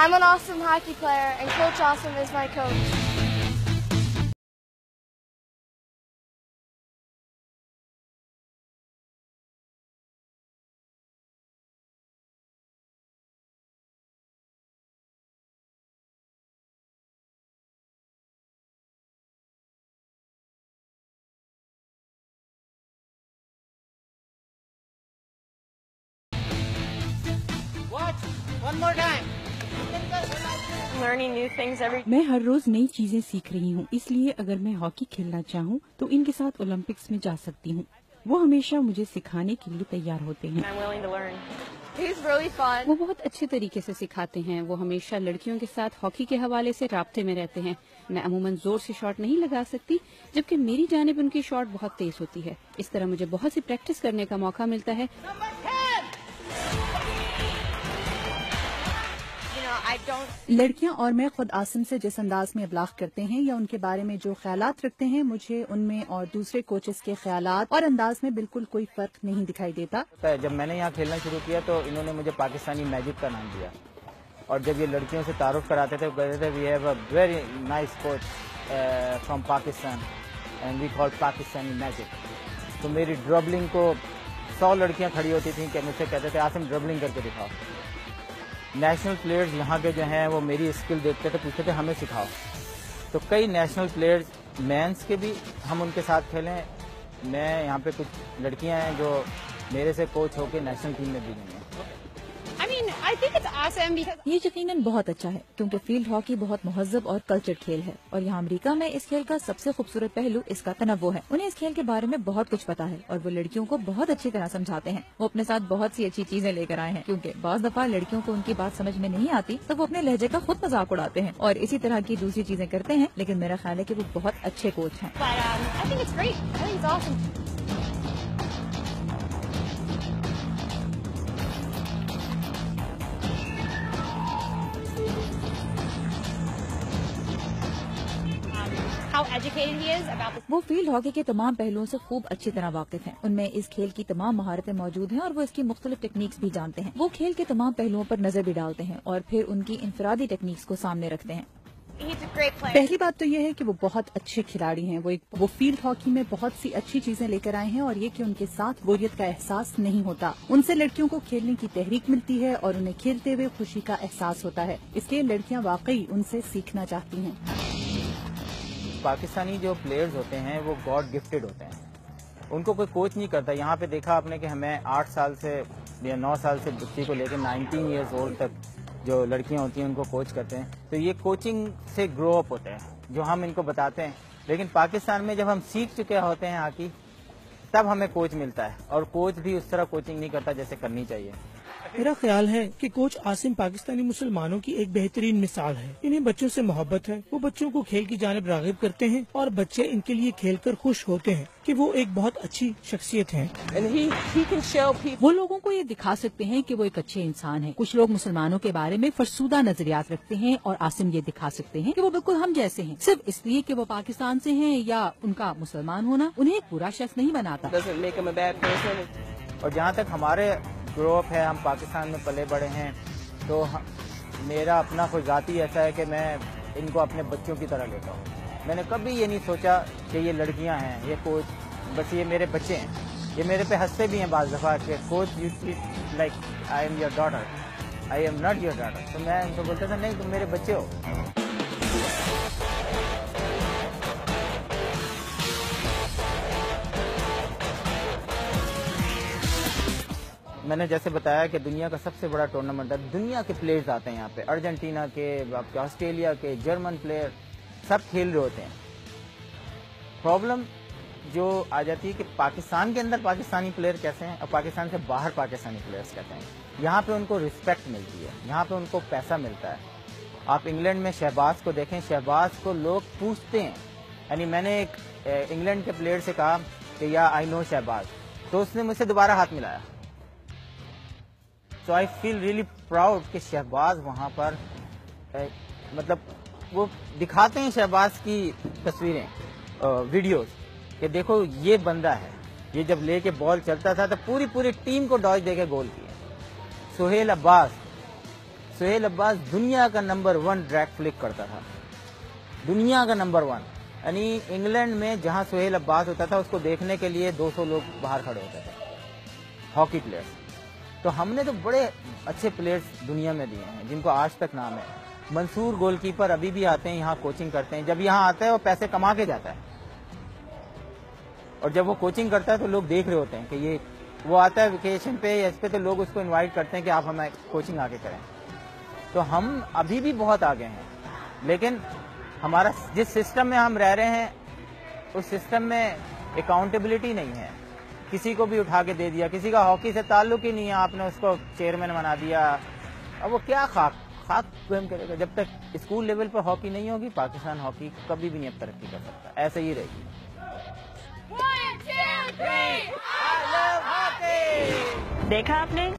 I'm an awesome hockey player, and Coach Awesome is my coach. Watch, one more time. Learning new things every. میں ہر روز نئی چیزیں سیکھ رہی ہوں، اس لیے اگر میں ہاکی کھیلنا چاہوں تو ان کے ساتھ اولمپکس میں جا سکتی ہوں۔ وہ ہمیشہ مجھے سکھانے کے لیے تیار ہوتے ہیں۔ I'm willing to learn. He's really fun. وہ بہت اچھے طریقے سے سکھاتے ہیں۔ وہ ہمیشہ لڑکیوں کے ساتھ ہاکی کے حوالے سے رابطے میں رہتے ہیں۔ میں عموماً زور سے شاٹ نہیں لگا سکتی، جبکہ میری جانب ان کی شاٹ بہت تیز ہوتی ہے۔ اس طرح مجھے بہت سی پریکٹس کرنے کا موقع ملتا ہے۔ I don't. لڑکیاں اور میں خود عاصم سے جس انداز میں ابلاغ کرتے ہیں یا ان کے بارے میں جو خیالات رکھتے ہیں، مجھے ان میں اور دوسرے کوچز کے خیالات اور انداز میں بالکل کوئی فرق نہیں دکھائی دیتا۔ جب میں نے یہاں کھیلنا شروع کیا تو انہوں نے مجھے پاکستانی میجک کا نام دیا، اور جب یہ لڑکیوں سے تعارف کراتے تھے کہتے تھے we have a very nice coach from Pakistan and we call Pakistani magic. تو میری ڈربلنگ کو 100 لڑکیاں کھڑی ہوتی تھیں کہ مجھ سے کہتے تھے عاصم ڈربلنگ کر کے دکھاؤ۔ نیشنل پلیئرز یہاں کے جو ہیں وہ میری اسکل دیکھتے تھے، پوچھتے تھے ہمیں سکھاؤ۔ تو کئی نیشنل پلیئرز مینس کے بھی ہم ان کے ساتھ کھیلیں۔ میں یہاں پہ کچھ لڑکیاں ہیں جو میرے سے کوچ ہو کے نیشنل ٹیم میں بھی گئی ہیں۔ I think it's awesome because. یہ یقیناً بہت اچھا ہے کیونکہ فیلڈ ہاکی بہت مہذب اور کلچر کھیل ہے، اور یہاں امریکہ میں اس کھیل کا سب سے خوبصورت پہلو اس کا تنوع ہے۔ انہیں اس کھیل کے بارے میں بہت کچھ پتا ہے اور وہ لڑکیوں کو بہت اچھی طرح سمجھاتے ہیں۔ وہ اپنے ساتھ بہت سی اچھی چیزیں لے کر آئے ہیں، کیونکہ بعض دفعہ لڑکیوں کو ان کی بات سمجھ میں نہیں آتی تو وہ اپنے لہجے کا خود مذاق اڑاتے ہیں اور اسی طرح کی دوسری چیزیں کرتے ہیں، لیکن میرا خیال ہے کہ وہ بہت اچھے کوچ ہیں۔ But I think it's great. I think it's awesome. How educated he is about this. وہ فیلڈ ہاکی کے تمام پہلوؤں سے خوب اچھی طرح واقف ہیں۔ ان میں اس کھیل کی تمام مہارتیں موجود ہیں اور وہ اس کی مختلف ٹیکنیکس بھی جانتے ہیں۔ وہ کھیل کے تمام پہلوؤں پر نظر بھی ڈالتے ہیں اور پھر ان کی انفرادی ٹیکنیکس کو سامنے رکھتے ہیں۔ He's a great player. پہلی بات تو یہ ہے کہ وہ بہت اچھے کھلاڑی ہیں۔ وہ فیلڈ ہاکی میں بہت سی اچھی چیزیں لے کر آئے ہیں، اور یہ کہ ان کے ساتھ بوریت کا احساس نہیں ہوتا۔ ان سے لڑکیوں کو کھیلنے کی تحریک ملتی ہے اور انہیں کھیلتے ہوئے خوشی کا احساس ہوتا ہے، اس لیے لڑکیاں واقعی ان سے سیکھنا چاہتی ہیں۔ پاکستانی جو پلیئرز ہوتے ہیں وہ گاڈ گفٹڈ ہوتے ہیں، ان کو کوئی کوچ نہیں کرتا۔ یہاں پہ دیکھا آپ نے کہ ہمیں 8 سال سے یا 9 سال سے بچی کو لے کے 19 ایئرز اولڈ تک جو لڑکیاں ہوتی ہیں ان کو کوچ کرتے ہیں۔ تو یہ کوچنگ سے گرو اپ ہوتے ہیں جو ہم ان کو بتاتے ہیں، لیکن پاکستان میں جب ہم سیکھ چکے ہوتے ہیں ہاکی تب ہمیں کوچ ملتا ہے، اور کوچ بھی اس طرح کوچنگ نہیں کرتا جیسے کرنی چاہیے۔ میرا خیال ہے کہ کوچ عاصم پاکستانی مسلمانوں کی ایک بہترین مثال ہے۔ انہیں بچوں سے محبت ہے، وہ بچوں کو کھیل کی جانب راغب کرتے ہیں اور بچے ان کے لیے کھیل کر خوش ہوتے ہیں کہ وہ ایک بہت اچھی شخصیت ہیں۔ وہ لوگوں کو یہ دکھا سکتے ہیں کہ وہ ایک اچھے انسان ہیں۔ کچھ لوگ مسلمانوں کے بارے میں فرسودہ نظریات رکھتے ہیں اور عاصم یہ دکھا سکتے ہیں کہ وہ بالکل ہم جیسے ہیں، صرف اس لیے کہ وہ پاکستان سے ہیں یا ان کا مسلمان ہونا انہیں ایک برا شخص نہیں بناتا۔ اور جہاں تک ہمارے گرو اپ ہے، ہم پاکستان میں پلے بڑے ہیں، تو میرا اپنا کوئی ذاتی ایسا ہے کہ میں ان کو اپنے بچوں کی طرح لیتا ہوں۔ میں نے کبھی یہ نہیں سوچا کہ یہ لڑکیاں ہیں، یہ کوچ، بس یہ میرے بچے ہیں۔ یہ میرے پہ ہنستے بھی ہیں بعض دفعہ کہ coach you treat like I am your daughter, I am not your daughter. تو میں ان کو بولتا تھا نہیں تم میرے بچے ہو۔ میں نے جیسے بتایا کہ دنیا کا سب سے بڑا ٹورنامنٹ ہے، دنیا کے پلیئرز آتے ہیں یہاں پہ، ارجنٹینا کے، آپ کے آسٹریلیا کے، جرمن پلیئر سب کھیل رہے ہوتے ہیں۔ پرابلم جو آ جاتی ہے کہ پاکستان کے اندر پاکستانی پلیئر کیسے ہیں اور پاکستان سے باہر پاکستانی پلیئرز کہتے ہیں۔ یہاں پہ ان کو رسپیکٹ ملتی ہے، یہاں پہ ان کو پیسہ ملتا ہے۔ آپ انگلینڈ میں شہباز کو دیکھیں، شہباز کو لوگ پوچھتے ہیں، یعنی میں نے ایک انگلینڈ کے پلیئر سے کہا کہ یا آئی نو شہباز، تو اس نے مجھ سے دوبارہ ہاتھ ملایا۔ So I feel really proud کہ شہباز وہاں پر مطلب وہ دکھاتے ہیں شہباز کی تصویریں، ویڈیوز، کہ دیکھو یہ بندہ ہے، یہ جب لے کے بال چلتا تھا تو پوری ٹیم کو ڈاج دے کے گول کیا۔ سہیل عباس دنیا کا نمبر 1 ڈریگ فلک کرتا تھا, دنیا کا نمبر 1. یعنی انگلینڈ میں جہاں سہیل عباس ہوتا تھا اس کو دیکھنے کے لیے 200 لوگ باہر کھڑے ہوتے تھے, ہاکی پلیئرس. تو ہم نے تو بڑے اچھے پلیئرس دنیا میں دیے ہیں جن کو آج تک نام ہے. منصور گول کیپر ابھی بھی آتے ہیں یہاں کوچنگ کرتے ہیں, جب یہاں آتا ہے وہ پیسے کما کے جاتا ہے, اور جب وہ کوچنگ کرتا ہے تو لوگ دیکھ رہے ہوتے ہیں کہ یہ وہ آتا ہے ویکیشن پہ یا اس پہ, تو لوگ اس کو انوائٹ کرتے ہیں کہ آپ ہمیں کوچنگ آگے کریں. تو ہم ابھی بھی بہت آگے ہیں, لیکن ہمارا جس سسٹم میں ہم رہ رہے ہیں اس سسٹم میں اکاؤنٹیبلٹی نہیں ہے. کسی کو بھی اٹھا کے دے دیا, کسی کا ہاکی سے تعلق ہی نہیں ہے, آپ نے اس کو چیئرمین بنا دیا. اب وہ کیا خاک گیم کرے گا؟ جب تک اسکول لیول پر ہاکی نہیں ہوگی پاکستان ہاکی کبھی بھی نہیں اب ترقی کر سکتا, ایسے ہی رہے گی. 1, 2, 3 I love hockey. دیکھا آپ نے